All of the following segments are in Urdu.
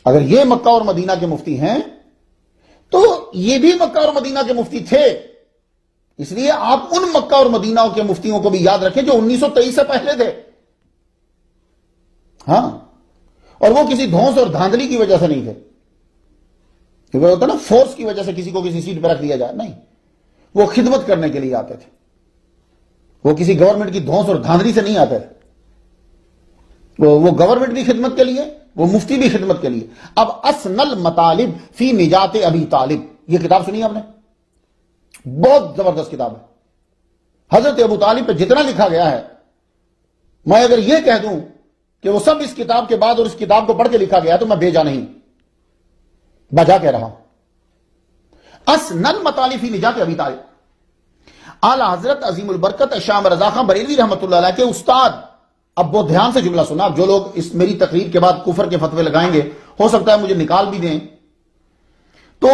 اگر یہ مکہ اور مدینہ کے مفتی ہیں تو یہ بھی مکہ اور مدینہ کے مفتی تھے. اس لیے آپ ان مکہ اور مدینہ کے مفتیوں کو بھی یاد رکھیں جو 1923 سے پہلے تھے. ہاں، اور وہ کسی دھونس اور دھاندلی کی وجہ سے نہیں تھے، کیونکہ ہوتا نا فورس کی وجہ سے کسی کو کسی سیٹ پہ رکھ دیا جائے. نہیں، وہ خدمت کرنے کے لیے آتے تھے. وہ کسی گورنمنٹ کی دھونس اور دھاندلی سے نہیں آتے تھے. وہ گورنمنٹ بھی خدمت کے لیے، وہ مفتی بھی خدمت کے لیے. اب اسن المطالب فی نجات ابی طالب، یہ کتاب سنی آپ نے؟ بہت زبردست کتاب ہے. حضرت ابو طالب پہ جتنا لکھا گیا ہے، میں اگر یہ کہہ دوں کہ وہ سب اس کتاب کے بعد اور اس کتاب کو پڑھ کے لکھا گیا تو میں بے جا نہیں، بجا کہہ رہا ہوں. اسن المطالب فی نجات ابی طالب. اعلی حضرت عظیم البرکت شام رضا خان بریلوی رحمۃ اللہ علیہ کے استاد، اب بہت دھیان سے جملہ سنا، اب جو لوگ اس میری تقریر کے بعد کفر کے فتوے لگائیں گے ہو سکتا ہے مجھے نکال بھی دیں، تو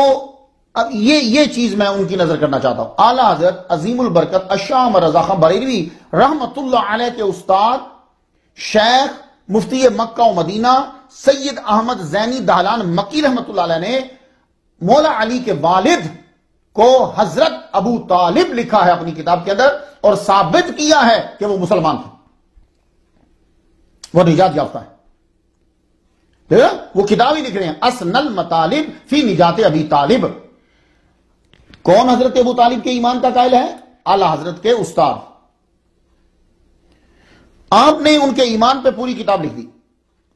اب یہ چیز میں ان کی نظر کرنا چاہتا ہوں. اعلی حضرت عظیم البرکت شام رضا خان بریلوی رحمۃ اللہ علیہ کے استاد شیخ مفتی مکہ و مدینہ سید احمد زینی دہلان مکی رحمۃ اللہ علیہ نے مولا علی کے والد کو حضرت ابو طالب لکھا ہے اپنی کتاب کے اندر، اور ثابت کیا ہے کہ وہ مسلمان تھے، وہ نجات یافتہ ہے. وہ کتاب ہی لکھ رہے ہیں اسن المطالب فی نجات ابی طالب. کون حضرت ابو طالب کے ایمان کا قائل ہے؟ اعلی حضرت کے استاد. آپ نے ان کے ایمان پہ پوری کتاب لکھ دی.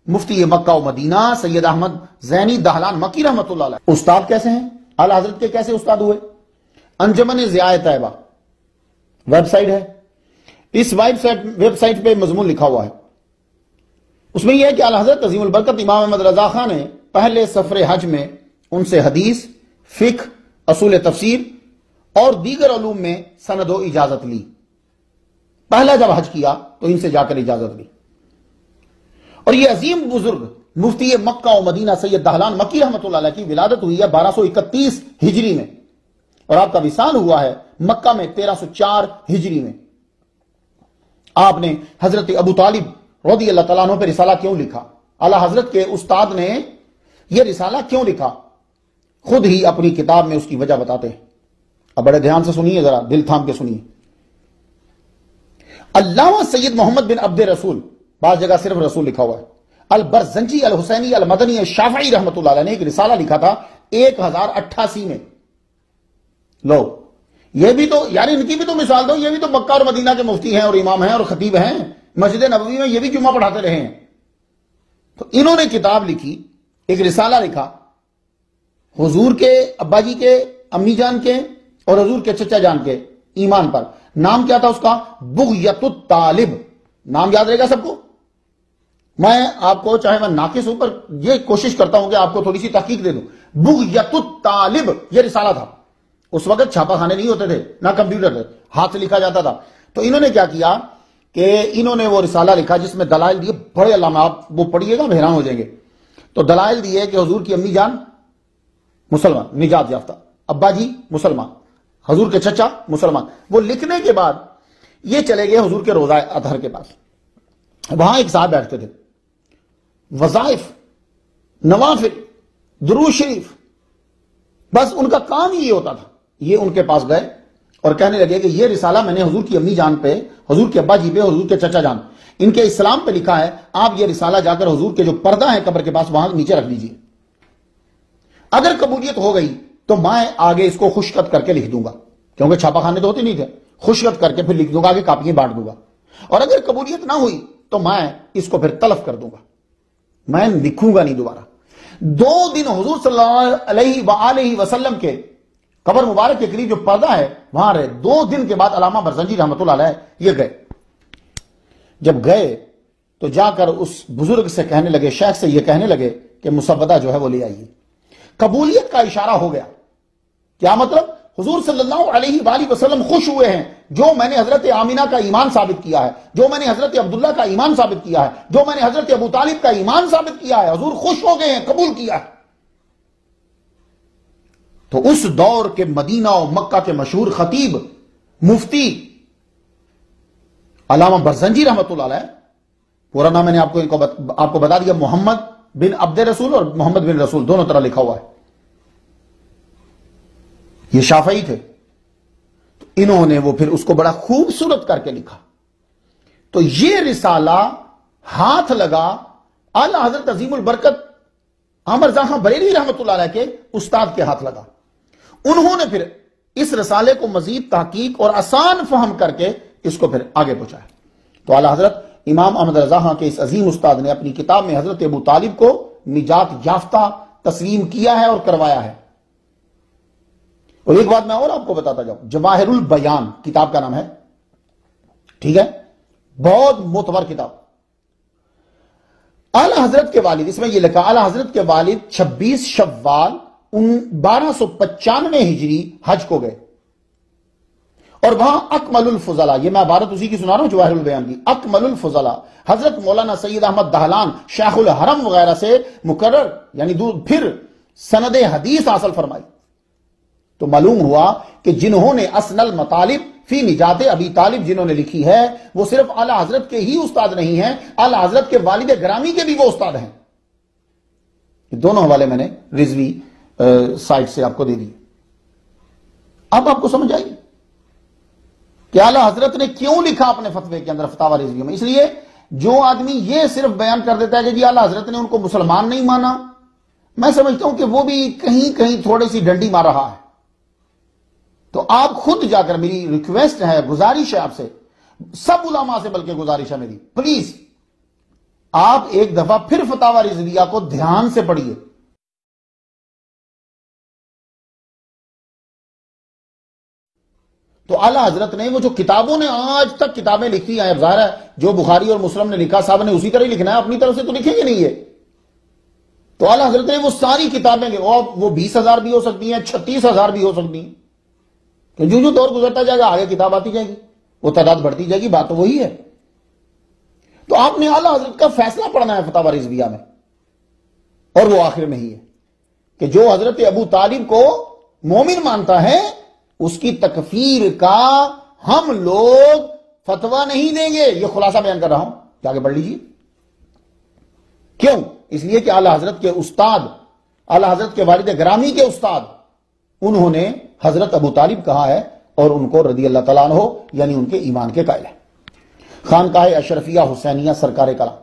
مفتی مکہ و مدینہ سید احمد زینی دہلان مکی رحمۃ اللہ علیہ. استاد کیسے ہیں؟ اعلی حضرت کے کیسے استاد ہوئے؟ انجمن ضیاء طیبہ ویب سائٹ ہے، اس ویب سائٹ پہ مضمون لکھا ہوا ہے. اس میں یہ ہے کہ اعلی حضرت عظیم البرکت امام احمد رضا خان نے پہلے سفر حج میں ان سے حدیث، فقہ، اصول تفسیر اور دیگر علوم میں سند و اجازت لی. پہلا جب حج کیا تو ان سے جا کر اجازت لی. اور یہ عظیم بزرگ مفتی مکہ و مدینہ سید دہلان مکی رحمۃ اللہ علیہ کی ولادت ہوئی ہے 1231 ہجری میں، اور آپ کا وصال ہوا ہے مکہ میں 1304 ہجری میں. آپ نے حضرت ابو طالب رضی اللہ تعالیٰ عنہ پہ رسالہ کیوں لکھا؟ اعلی حضرت کے استاد نے یہ رسالہ کیوں لکھا؟ خود ہی اپنی کتاب میں اس کی وجہ بتاتے ہیں. اب بڑے دھیان سے سنیے، ذرا دل تھام کے سنیے. علامہ سید محمد بن عبد رسول، بعض جگہ صرف رسول لکھا ہوا ہے، البرزنجی الحسینی المدنی الشافعی رحمۃ اللہ علیہ نے ایک رسالہ لکھا تھا 1088 میں. لو یہ بھی تو یار ان کی بھی تو مثال دو، یہ بھی تو مکہ اور مدینہ کے مفتی ہیں اور امام ہیں اور خطیب ہیں، مسجد نبوی میں یہ بھی جمعہ پڑھاتے رہے ہیں. تو انہوں نے کتاب لکھی، ایک رسالہ لکھا حضور کے ابا جی کے، امی جان کے اور حضور کے چچا جان کے ایمان پر. نام کیا تھا اس کا؟ بغیت الطالب. نام یاد رہے گا سب کو؟ میں آپ کو چاہے میں ناقص ہوں پر یہ کوشش کرتا ہوں کہ آپ کو تھوڑی سی تحقیق دے دوں. بغیت الطالب یہ رسالہ تھا. اس وقت چھاپا خانے نہیں ہوتے تھے، نہ کمپیوٹر تھے، ہاتھ سے لکھا جاتا تھا. تو انہوں نے کیا کیا کہ انہوں نے وہ رسالہ لکھا جس میں دلائل دیے بڑے علامہ، آپ وہ پڑھیے گا حیران ہو جائیں گے. تو دلائل دیے کہ حضور کی امی جان مسلمان نجات یافتہ، ابا جی مسلمان، حضور کے چچا مسلمان. وہ لکھنے کے بعد یہ چلے گئے حضور کے روضہ اطہر کے پاس. وہاں ایک صاحب بیٹھتے تھے، وظائف، نوافل، درود شریف، بس ان کا کام ہی یہ ہوتا تھا. یہ ان کے پاس گئے اور کہنے لگے کہ یہ رسالہ میں نے حضور کی امی جان پہ، حضور کے ابا جی پہ، حضور کے چچا جان، ان کے اسلام پہ لکھا ہے. آپ یہ رسالہ جا کر حضور کے جو پردہ ہے قبر کے پاس وہاں نیچے رکھ دیجئے. اگر قبولیت ہو گئی تو میں آگے اس کو خشکت کر کے لکھ دوں گا، کیونکہ چھاپا خانے تو ہوتے نہیں تھے. خشکت کر کے پھر لکھ دوں گا، آگے کاپیاں بانٹ دوں گا. اور اگر قبولیت نہ ہوئی تو میں اس کو پھر تلف کر دوں گا، میں لکھوں گا نہیں دوبارہ. 2 دن حضور صلی اللہ علیہ وآلہ وسلم کے قبر مبارک کے قریب جو پردہ ہے وہاں رہے. 2 دن کے بعد علامہ برزنجی رحمۃ اللہ علیہ یہ گئے. جب گئے تو جا کر اس بزرگ سے کہنے لگے، شیخ سے یہ کہنے لگے کہ مسودہ جو ہے وہ لے آئیے. قبولیت کا اشارہ ہو گیا. کیا مطلب؟ حضور صلی اللہ علیہ وآلہ وسلم خوش ہوئے ہیں جو میں نے حضرت آمینہ کا ایمان ثابت کیا ہے، جو میں نے حضرت عبداللہ کا ایمان ثابت کیا ہے، جو میں نے حضرت ابو طالب کا ایمان ثابت کیا ہے. حضور خوش ہو گئے ہیں، قبول کیا ہے. تو اس دور کے مدینہ و مکہ کے مشہور خطیب مفتی علامہ برزنجی رحمۃ اللہ علیہ، پورا نام میں نے آپ کو بتا دیا، محمد بن عبد رسول اور محمد بن رسول دونوں طرح لکھا ہوا ہے. یہ شافعی تھے، تو انہوں نے وہ پھر اس کو بڑا خوبصورت کر کے لکھا. تو یہ رسالہ ہاتھ لگا اعلی حضرت عظیم البرکت احمد رضا خان بریلوی رحمۃ اللہ علیہ کے استاد کے ہاتھ لگا. انہوں نے پھر اس رسالے کو مزید تحقیق اور آسان فہم کر کے اس کو پھر آگے پہنچایا. تو اعلی حضرت امام احمد رضا خان کے اس عظیم استاد نے اپنی کتاب میں حضرت ابو طالب کو نجات یافتہ تسلیم کیا ہے اور کروایا ہے. اور ایک بات میں اور آپ کو بتاتا جاؤں، جواہر البیان کتاب کا نام ہے، ٹھیک ہے، بہت معتبر کتاب. اعلی حضرت کے والد، اس میں یہ لکھا اعلی حضرت کے والد 26 شوال 1295 ہجری حج کو گئے، اور وہاں اکمل الفضلاء، یہ میں عبارت اسی کی سنا رہا ہوں جواہر البیان کی، اکمل الفضلاء حضرت مولانا سید احمد دہلان شیخ الحرم وغیرہ سے مقرر یعنی پھر سند حدیث حاصل فرمائی. تو معلوم ہوا کہ جنہوں نے اسن المطالب فی نجات ابی طالب جنہوں نے لکھی ہے وہ صرف اعلی حضرت کے ہی استاد نہیں ہیں، اعلی حضرت کے والد گرامی کے بھی وہ استاد ہیں. یہ دونوں حوالے میں نے رضوی سائٹ سے آپ کو دے دی. اب آپ کو سمجھ آئی کہ اعلی حضرت نے کیوں لکھا اپنے فتوے کے اندر فتاوی رضویہ میں. اس لیے جو آدمی یہ صرف بیان کر دیتا ہے کہ جی اعلی حضرت نے ان کو مسلمان نہیں مانا، میں سمجھتا ہوں کہ وہ بھی کہیں کہیں تھوڑی سی ڈنڈی مار رہا ہے. تو آپ خود جا کر، میری ریکویسٹ ہے، گزارش ہے آپ سے، سب علماء سے بلکہ گزارش ہے میری، پلیز آپ ایک دفعہ پھر فتاوی رضویہ کو دھیان سے پڑھیے. تو اعلی حضرت نے وہ جو کتابوں نے آج تک کتابیں لکھی ہیں، ظاہر ہے جو بخاری اور مسلم نے لکھا صاحب نے اسی طرح ہی لکھنا ہے، اپنی طرف سے تو لکھیں گے نہیں ہے. تو اعلی حضرت نے وہ ساری کتابیں، وہ 20,000 بھی ہو سکتی ہیں، 36,000 بھی ہو سکتی ہیں، کہ جو دور گزرتا جائے گا آگے کتاب آتی جائے گی، وہ تعداد بڑھتی جائے گی، بات تو وہی ہے. تو آپ نے اعلی حضرت کا فیصلہ پڑھنا ہے فتاوی رضویہ میں، اور وہ آخر میں ہی ہے کہ جو حضرت ابو طالب کو مومن مانتا ہے اس کی تکفیر کا ہم لوگ فتویٰ نہیں دیں گے. یہ خلاصہ بیان کر رہا ہوں، جا کے پڑھ لیجیے. کیوں؟ اس لیے کہ اعلی حضرت کے استاد، اعلی حضرت کے والد گرامی کے استاد، انہوں نے حضرت ابو طالب کہا ہے اور ان کو رضی اللہ تعالیٰ عنہ یعنی ان کے ایمان کے قائل ہیں. خانقاہ اشرفیہ حسینیہ سرکار کلام.